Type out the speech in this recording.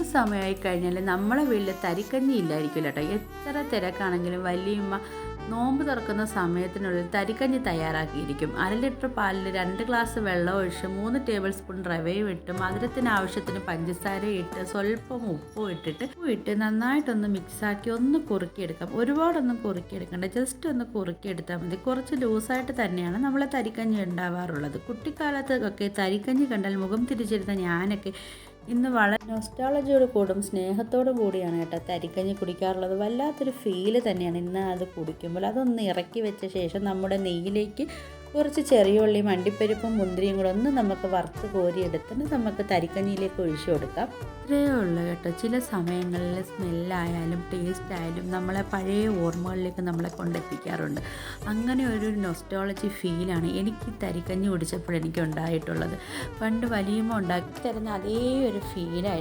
നോമ്പ് സമയമായി കഴിഞ്ഞാൽ നമ്മളെ വീട്ടിൽ തരിക്കഞ്ഞി ഇല്ലായിരിക്കില്ല കേട്ടോ. എത്ര തിരക്കാണെങ്കിലും വലിയമ്മ നോമ്പ് തുറക്കുന്ന സമയത്തിനുള്ളിൽ തരിക്കഞ്ഞി തയ്യാറാക്കിയിരിക്കും. 1/2 ലിറ്റർ പാലിൽ 2 ഗ്ലാസ് വെള്ളം ഒഴിച്ച് 3 ടേബിൾ സ്പൂൺ റവയും ഇട്ട് മധുരത്തിന് ആവശ്യത്തിന് പഞ്ചസാര ഇട്ട് സ്വല്പം ഉപ്പും ഇട്ടിട്ട് നന്നായിട്ടൊന്ന് മിക്സാക്കി ഒന്ന് കുറുക്കിയെടുക്കാം. ഒരുപാടൊന്നും കുറുക്കിയെടുക്കണ്ട, ജസ്റ്റ് ഒന്ന് കുറുക്കിയെടുത്താൽ മതി. കുറച്ച് ലൂസായിട്ട് തന്നെയാണ് നമ്മളെ തരിക്കഞ്ഞി ഉണ്ടാവാറുള്ളത്. കുട്ടിക്കാലത്തൊക്കെ തരിക്കഞ്ഞി കണ്ടാൽ മുഖം തിരിച്ചിരുന്ന ഞാനൊക്കെ ഇന്ന് വളരെ നൊസ്റ്റാളജിയോട് കൂടും സ്നേഹത്തോടും കൂടിയാണ് കേട്ടോ തരിക്കഞ്ഞി കുടിക്കാറുള്ളത്. വല്ലാത്തൊരു ഫീല് തന്നെയാണ് ഇന്ന് അത് കുടിക്കുമ്പോൾ. അതൊന്ന് ഇറക്കി വെച്ച ശേഷം നമ്മുടെ നെയ്യിലേക്ക് കുറച്ച് ചെറിയ ഉള്ളിയും അണ്ടിപ്പരിപ്പും മുന്തിരിയും കൂടെ ഒന്ന് നമുക്ക് വറുത്ത് കോരിയെടുത്തിട്ട് നമുക്ക് തരിക്കഞ്ഞിയിലേക്ക് ഒഴിച്ചു കൊടുക്കാം. ഇത്രയേ ഉള്ളൂ കേട്ടോ. ചില സമയങ്ങളിൽ സ്മെല്ലായാലും ടേസ്റ്റ് ആയാലും നമ്മളെ പഴയ ഓർമ്മകളിലേക്ക് നമ്മളെ കൊണ്ടെത്തിക്കാറുണ്ട്. അങ്ങനെ ഒരു നൊസ്റ്റോളജി ഫീലാണ് എനിക്ക് തരിക്കഞ്ഞി കുടിച്ചപ്പോൾ എനിക്ക് ഉണ്ടായിട്ടുള്ളത്. പണ്ട് വലിയമ്മ ഉണ്ടാക്കി തരുന്ന അതേ ഒരു ഫീലായിരുന്നു.